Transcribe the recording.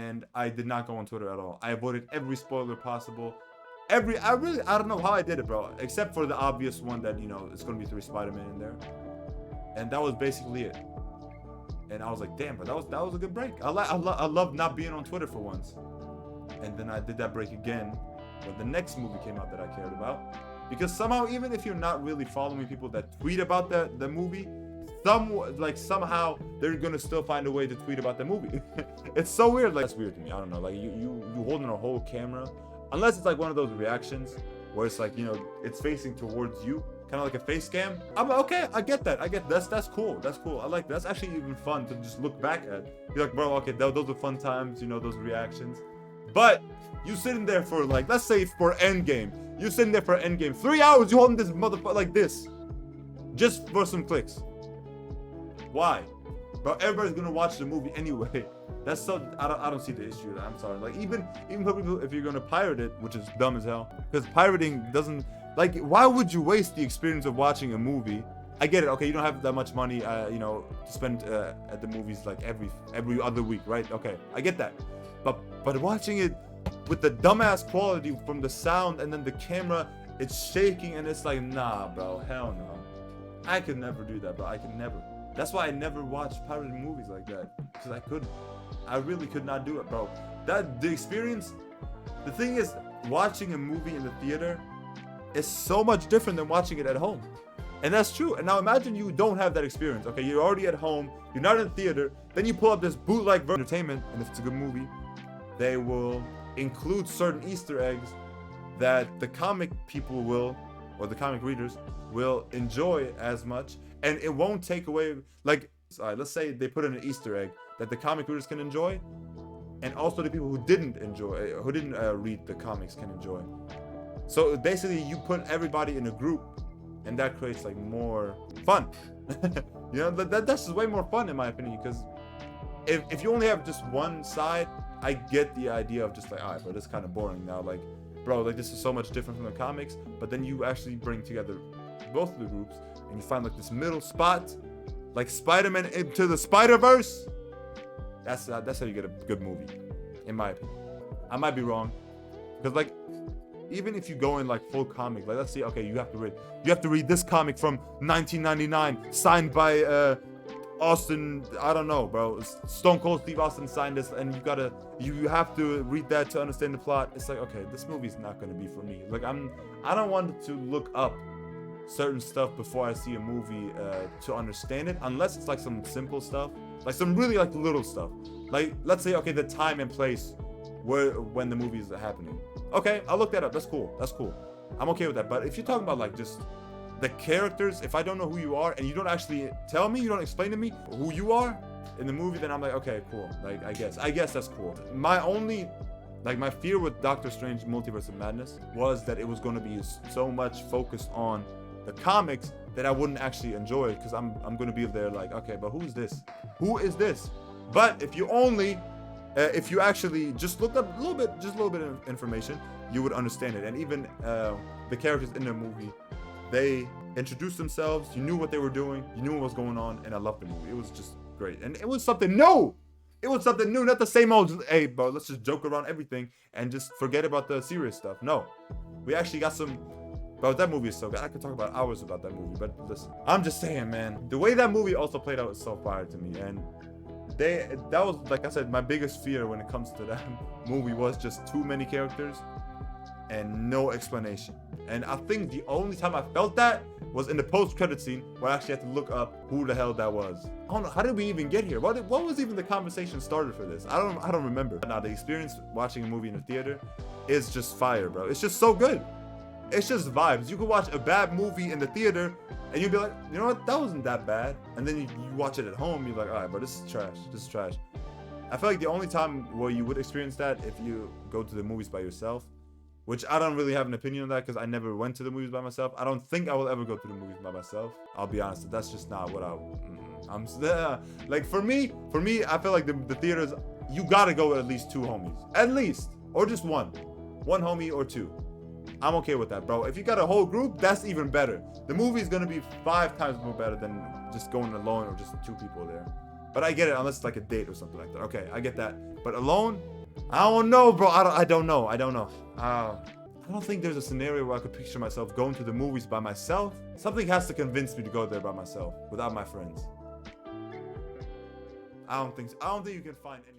and I did not go on Twitter at all. I avoided every spoiler possible. I don't know how I did it, bro. Except for the obvious one that, you know, it's gonna be 3 Spider-Man in there. And that was basically it. And I was like, damn, bro, that was a good break. I love not being on Twitter for once. And then I did that break again when the next movie came out that I cared about. Because somehow, even if you're not really following people that tweet about the movie, somehow they're gonna still find a way to tweet about the movie. It's so weird. Like, that's weird to me. I don't know. Like, you holding a whole camera, unless it's like one of those reactions where it's like, you know, it's facing towards you, kind of like a face cam. I'm like, okay, I get that. That's cool. That's cool. I like that. That's actually even fun to just look back at. You're like, bro, okay, those are fun times, you know, those reactions. But you sitting there for, like, let's say for Endgame, you sitting there for Endgame, 3 hours, you holding this motherfucker like this, just for some clicks. Why? But everybody's gonna watch the movie anyway. That's so, I don't see the issue. I'm sorry. Like, even for people, if you're gonna pirate it, which is dumb as hell, because pirating doesn't, like, why would you waste the experience of watching a movie? I get it. Okay, you don't have that much money, you know, to spend at the movies like every other week, right? Okay, I get that. But watching it with the dumbass quality from the sound and then the camera, it's shaking and it's like, nah, bro, hell no. I could never do that, bro. I could never. That's why I never watched pirated movies like that, because I couldn't. I really could not do it, bro. The experience, the thing is, watching a movie in the theater is so much different than watching it at home. And that's true. And now imagine you don't have that experience. Okay, you're already at home, you're not in the theater, then you pull up this bootleg version of entertainment, and if it's a good movie, they will include certain Easter eggs that the comic people will, or the comic readers will enjoy as much, and it won't take away, like, let's say they put in an Easter egg that the comic readers can enjoy, and also the people who didn't read the comics can enjoy. So basically, you put everybody in a group, and that creates like more fun. You know, that's just way more fun in my opinion, because if you only have just one side, I get the idea of just like, all right, bro, this is kind of boring now. Like, bro, like, this is so much different from the comics. But then you actually bring together both of the groups, and you find like this middle spot, like Spider-Man into the Spider-Verse. That's how you get a good movie, in my opinion. I might be wrong, because like, even if you go in like full comic, like, let's say, okay, you have to read this comic from 1999, signed by Austin, I don't know, bro, Stone Cold Steve Austin signed this, and you have to read that to understand the plot. It's like, okay, this movie's not gonna be for me. Like, I don't want to look up certain stuff before I see a movie to understand it, unless it's like some simple stuff, like some really like little stuff. Like, let's say, okay, the time and place when the movie is happening. Okay, I'll look that up. That's cool. I'm okay with that. But if you're talking about like just the characters, if I don't know who you are and you don't actually tell me, you don't explain to me who you are in the movie, then I'm like, okay, cool. Like, I guess that's cool. My fear with Doctor Strange Multiverse of Madness was that it was going to be so much focused on the comics that I wouldn't actually enjoy it, because I'm going to be there like, okay, but who is this? But if you actually just look up a little bit of information, you would understand it. And even the characters in the movie, they introduced themselves, you knew what they were doing, you knew what was going on, and I loved the movie. It was just great. And it was something new. Not the same old, hey, bro, let's just joke around everything and just forget about the serious stuff. No. We actually got some, bro, that movie is so good. I could talk about hours about that movie, but listen, I'm just saying, man, the way that movie also played out was so fire to me. And that was, like I said, my biggest fear when it comes to that movie was just too many characters and no explanation. And I think the only time I felt that was in the post-credit scene, where I actually had to look up who the hell that was. I don't know, how did we even get here? What was even the conversation started for this? I don't remember. Now, the experience watching a movie in the theater is just fire, bro. It's just so good. It's just vibes. You could watch a bad movie in the theater and you'd be like, you know what, that wasn't that bad. And then you watch it at home, you're like, all right, bro, this is trash. I feel like the only time where you would experience that if you go to the movies by yourself, which I don't really have an opinion on that, because I never went to the movies by myself. I don't think I will ever go to the movies by myself. I'll be honest, that's just not what I'm like, for me, I feel like the theaters, you gotta go with at least 2 homies, at least, or just one homie or 2. I'm okay with that, bro. If you got a whole group, that's even better. The movie is gonna be 5 times more better than just going alone or just 2 people there. But I get it, unless it's like a date or something like that. Okay, I get that. But alone, I don't know, bro. I don't know. I don't know. I don't think there's a scenario where I could picture myself going to the movies by myself. Something has to convince me to go there by myself, without my friends. I don't think you can find any.